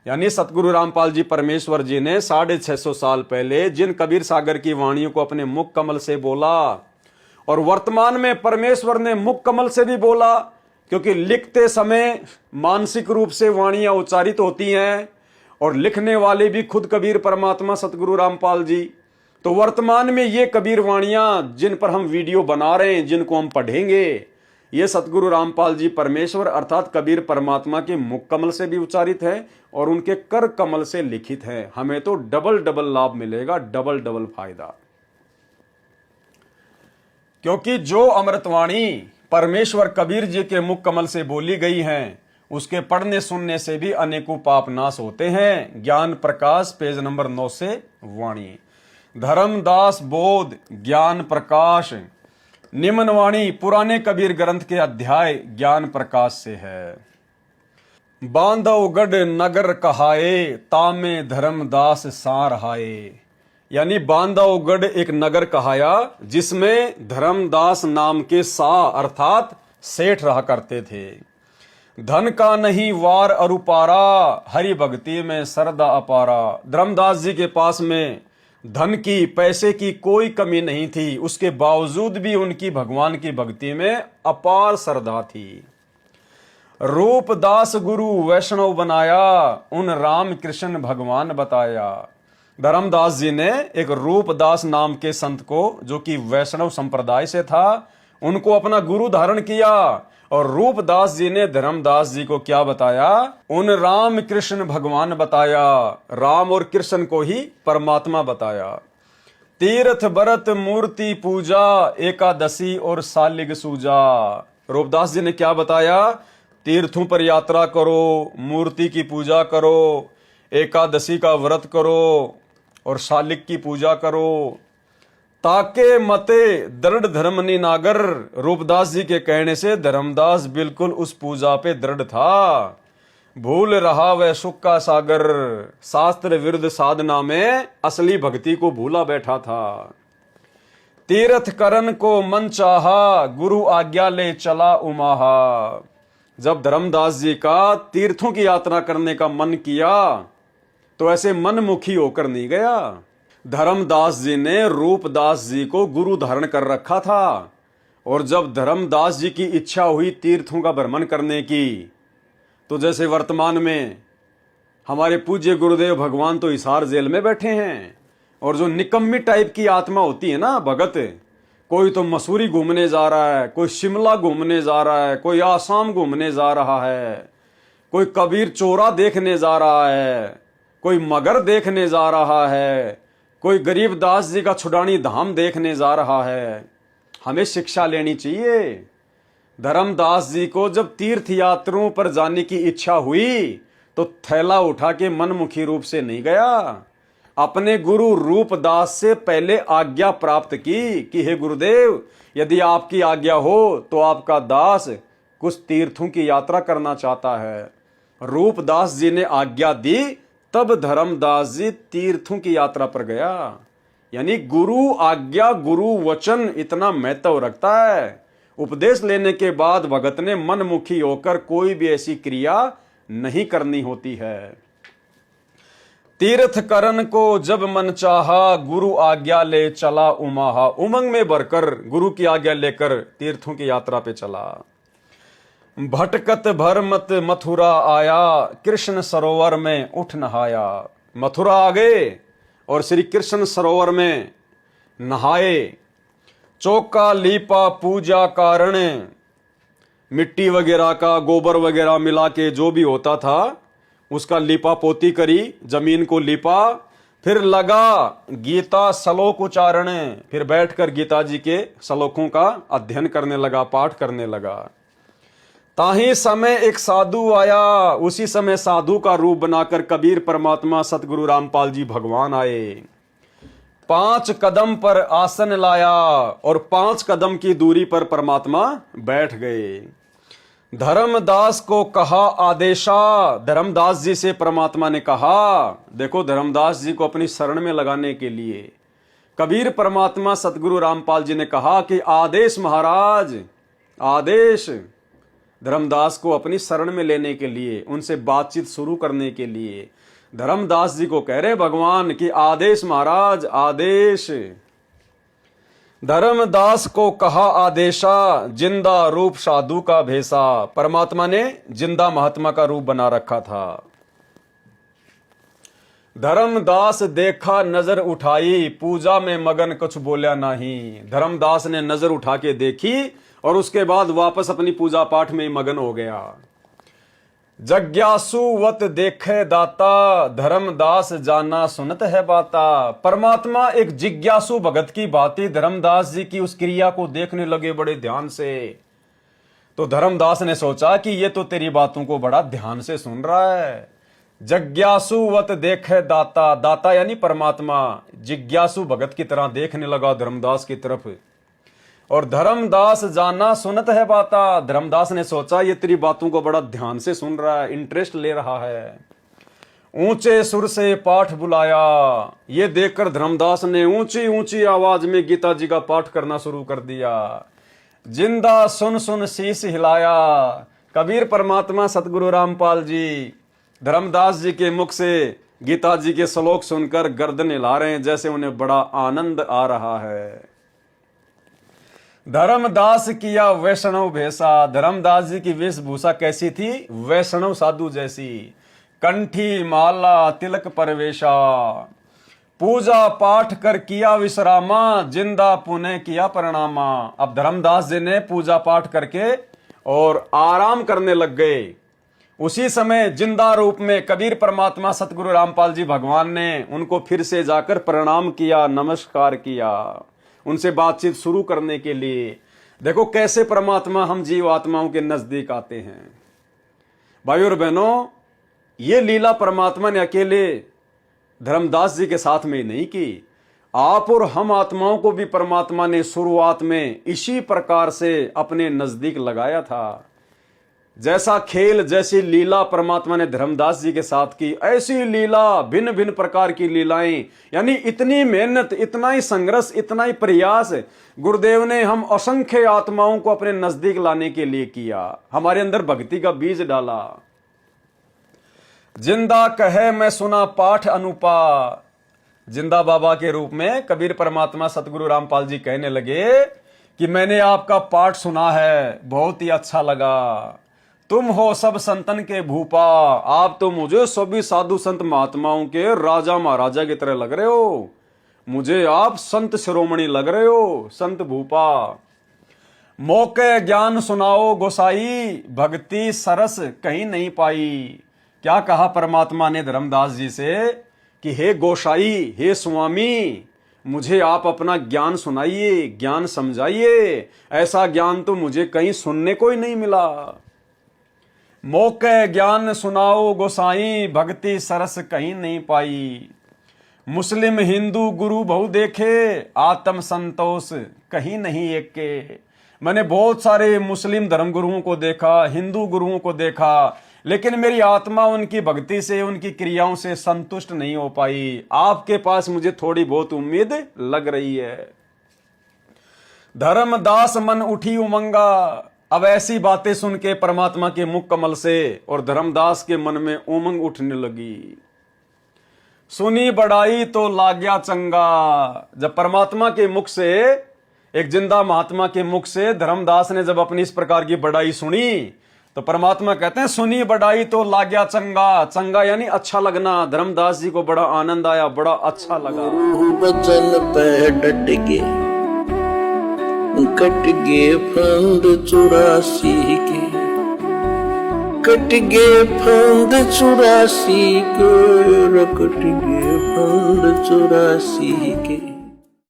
यानी सतगुरु रामपाल जी परमेश्वर जी ने 650 साल पहले जिन कबीर सागर की वाणियों को अपने मुख कमल से बोला, और वर्तमान में परमेश्वर ने मुख कमल से भी बोला, क्योंकि लिखते समय मानसिक रूप से वाणियां उच्चारित होती हैं और लिखने वाले भी खुद कबीर परमात्मा सतगुरु रामपाल जी। तो वर्तमान में ये कबीर वाणियां जिन पर हम वीडियो बना रहे हैं, जिनको हम पढ़ेंगे, ये सतगुरु रामपाल जी परमेश्वर अर्थात कबीर परमात्मा के मुख कमल से भी उच्चारित है और उनके कर कमल से लिखित है। हमें तो डबल डबल लाभ मिलेगा, डबल डबल फायदा। क्योंकि जो अमृतवाणी परमेश्वर कबीर जी के मुख कमल से बोली गई हैं, उसके पढ़ने सुनने से भी अनेकों पाप नाश होते हैं। ज्ञान प्रकाश पेज नंबर 9 से वाणी। धर्मदास बोध ज्ञान प्रकाश निम्न वाणी पुराने कबीर ग्रंथ के अध्याय ज्ञान प्रकाश से है। बांधवगढ़ नगर कहाए, तामे धर्मदास सार हाए। यानी बांधवगढ़ एक नगर कहाया जिसमें धर्मदास नाम के सा अर्थात सेठ रहा करते थे। धन का नहीं वार अरुपारा, हरि भक्ति में सरदा अपारा। धर्मदास जी के पास में धन की पैसे की कोई कमी नहीं थी, उसके बावजूद भी उनकी भगवान की भक्ति में अपार श्रद्धा थी। रूपदास गुरु वैष्णव बनाया, उन राम कृष्ण भगवान बताया। धर्मदास जी ने एक रूपदास नाम के संत को, जो कि वैष्णव संप्रदाय से था, उनको अपना गुरु धारण किया। और रूपदास जी ने धर्मदास जी को क्या बताया? उन राम कृष्ण भगवान बताया। राम और कृष्ण को ही परमात्मा बताया। तीर्थ व्रत मूर्ति पूजा, एकादशी और सालिग सूजा। रूपदास जी ने क्या बताया? तीर्थों पर यात्रा करो, मूर्ति की पूजा करो, एकादशी का व्रत करो और सालिग की पूजा करो, ताके मते दृढ़ धर्म निनागर। रूपदास जी के कहने से धर्मदास बिल्कुल उस पूजा पे दृढ़ था। भूल रहा वह सुख का सागर, शास्त्र विरुद्ध साधना में असली भक्ति को भूला बैठा था। तीर्थ करन को मन चाहा, गुरु आज्ञा ले चला उमाहा। जब धर्मदास जी का तीर्थों की यात्रा करने का मन किया तो ऐसे मनमुखी होकर नहीं गया। धर्मदास जी ने रूपदास जी को गुरु धारण कर रखा था, और जब धर्मदास जी की इच्छा हुई तीर्थों का भ्रमण करने की, तो जैसे वर्तमान में हमारे पूज्य गुरुदेव भगवान तो हिसार जेल में बैठे हैं, और जो निकम्मी टाइप की आत्मा होती है ना भगत, कोई तो मसूरी घूमने जा रहा है, कोई शिमला घूमने जा रहा है, कोई आसाम घूमने जा रहा है, कोई कबीर चोरा देखने जा रहा है, कोई मगर देखने जा रहा है, कोई गरीबदास जी का छुड़ानी धाम देखने जा रहा है। हमें शिक्षा लेनी चाहिए। धर्मदास जी को जब तीर्थ यात्राओं पर जाने की इच्छा हुई तो थैला उठा के मनमुखी रूप से नहीं गया। अपने गुरु रूपदास से पहले आज्ञा प्राप्त की कि हे गुरुदेव, यदि आपकी आज्ञा हो तो आपका दास कुछ तीर्थों की यात्रा करना चाहता है। रूपदास जी ने आज्ञा दी, तब धर्मदास जी तीर्थों की यात्रा पर गया। यानी गुरु आज्ञा, गुरु वचन इतना महत्व रखता है। उपदेश लेने के बाद भगत ने मनमुखी होकर कोई भी ऐसी क्रिया नहीं करनी होती है। तीर्थ करन को जब मन चाहा, गुरु आज्ञा ले चला उमाहा। उमंग में भरकर गुरु की आज्ञा लेकर तीर्थों की यात्रा पे चला। भटकत भरमत मथुरा आया, कृष्ण सरोवर में उठ नहाया। मथुरा आ गए और श्री कृष्ण सरोवर में नहाए। चौका लीपा पूजा कारण, मिट्टी वगैरह का गोबर वगैरह मिला के जो भी होता था उसका लीपा पोती करी, जमीन को लीपा। फिर लगा गीता श्लोक उच्चारण, फिर बैठकर गीता जी के श्लोकों का अध्ययन करने लगा, पाठ करने लगा। ताही समय एक साधु आया, उसी समय साधु का रूप बनाकर कबीर परमात्मा सतगुरु रामपाल जी भगवान आए। 5 कदम पर आसन लाया और 5 कदम की दूरी पर परमात्मा बैठ गए। धर्मदास को कहा आदेशा, धर्मदास जी से परमात्मा ने कहा, देखो धर्मदास जी को अपनी शरण में लगाने के लिए कबीर परमात्मा सतगुरु रामपाल जी ने कहा कि आदेश महाराज, आदेश। धर्मदास को अपनी शरण में लेने के लिए, उनसे बातचीत शुरू करने के लिए। धर्मदास जी को कह रहे भगवान कि आदेश महाराज, आदेश। धर्मदास को कहा आदेशा, जिंदा रूप साधु का भेसा। परमात्मा ने जिंदा महात्मा का रूप बना रखा था। धर्मदास देखा नजर उठाई, पूजा में मगन कुछ बोला नहीं। धर्मदास ने नजर उठा के देखी और उसके बाद वापस अपनी पूजा पाठ में मगन हो गया। जग्यासुवत देखे दाता, धर्मदास जाना सुनत है बाता। परमात्मा एक जिज्ञासु भगत की भांति धर्मदास जी की उस क्रिया को देखने लगे बड़े ध्यान से। तो धर्मदास ने सोचा कि ये तो तेरी बातों को बड़ा ध्यान से सुन रहा है। जग्यासुवत देखे दाता, दाता यानी परमात्मा जिज्ञासु भगत की तरह देखने लगा धर्मदास की तरफ। और धर्मदास जाना सुनत है बाता, धर्मदास ने सोचा ये तेरी बातों को बड़ा ध्यान से सुन रहा है, इंटरेस्ट ले रहा है। ऊंचे सुर से पाठ बुलाया, ये देखकर धर्मदास ने ऊंची ऊंची आवाज में गीता जी का पाठ करना शुरू कर दिया। जिंदा सुन सुन शीश हिलाया। कबीर परमात्मा सतगुरु रामपाल जी धर्मदास जी के मुख से गीता जी के श्लोक सुनकर गर्दन हिला रहे हैं, जैसे उन्हें बड़ा आनंद आ रहा है। धर्मदास किया वैष्णव भेसा। धर्मदास जी की वेशभूषा कैसी थी? वैष्णव साधु जैसी। कंठी माला तिलक परवेशा, पूजा पाठ कर किया विश्रामा, जिंदा पुणे किया प्रणामा। अब धर्मदास जी ने पूजा पाठ करके और आराम करने लग गए। उसी समय जिंदा रूप में कबीर परमात्मा सतगुरु रामपाल जी भगवान ने उनको फिर से जाकर प्रणाम किया, नमस्कार किया, उनसे बातचीत शुरू करने के लिए। देखो कैसे परमात्मा हम जीव आत्माओं के नजदीक आते हैं। भाइयों और बहनों, ये लीला परमात्मा ने अकेले धर्मदास जी के साथ में ही नहीं की, आप और हम आत्माओं को भी परमात्मा ने शुरुआत में इसी प्रकार से अपने नजदीक लगाया था। जैसा खेल, जैसी लीला परमात्मा ने धर्मदास जी के साथ की, ऐसी लीला भिन्न भिन्न प्रकार की लीलाएं, यानी इतनी मेहनत, इतना ही संघर्ष, इतना ही प्रयास गुरुदेव ने हम असंख्य आत्माओं को अपने नजदीक लाने के लिए किया, हमारे अंदर भक्ति का बीज डाला। जिंदा कहे मैं सुना पाठ अनुपा। जिंदा बाबा के रूप में कबीर परमात्मा सतगुरु रामपाल जी कहने लगे कि मैंने आपका पाठ सुना है, बहुत ही अच्छा लगा। तुम हो सब संतन के भूपा, आप तो मुझे सभी साधु संत महात्माओं के राजा महाराजा की तरह लग रहे हो, मुझे आप संत शिरोमणि लग रहे हो, संत भूपा। मौके ज्ञान सुनाओ गोसाई, भक्ति सरस कहीं नहीं पाई। क्या कहा परमात्मा ने धर्मदास जी से कि हे गोसाई, हे स्वामी, मुझे आप अपना ज्ञान सुनाइए, ज्ञान समझाइए, ऐसा ज्ञान तो मुझे कहीं सुनने को ही नहीं मिला। मौके ज्ञान सुनाओ गोसाई, भक्ति सरस कहीं नहीं पाई। मुस्लिम हिंदू गुरु बहु देखे, आत्म संतोष कहीं नहीं एक के। मैंने बहुत सारे मुस्लिम धर्म गुरुओं को देखा, हिंदू गुरुओं को देखा, लेकिन मेरी आत्मा उनकी भक्ति से, उनकी क्रियाओं से संतुष्ट नहीं हो पाई। आपके पास मुझे थोड़ी बहुत उम्मीद लग रही है। धर्मदास मन उठी उमंगा। अब ऐसी बातें सुन के परमात्मा के मुख कमल से और धर्मदास के मन में उमंग उठने लगी। सुनी बड़ाई तो लाग्या चंगा। जब परमात्मा के मुख से, एक जिंदा महात्मा के मुख से धर्मदास ने जब अपनी इस प्रकार की बड़ाई सुनी, तो परमात्मा कहते हैं सुनी बड़ाई तो लाग्या चंगा। चंगा यानी अच्छा लगना। धर्मदास जी को बड़ा आनंद आया, बड़ा अच्छा लगा। बचन पे डट के कट गे फंद 84 के, कट गे फंद 84 के, कट गे फंद 84 के।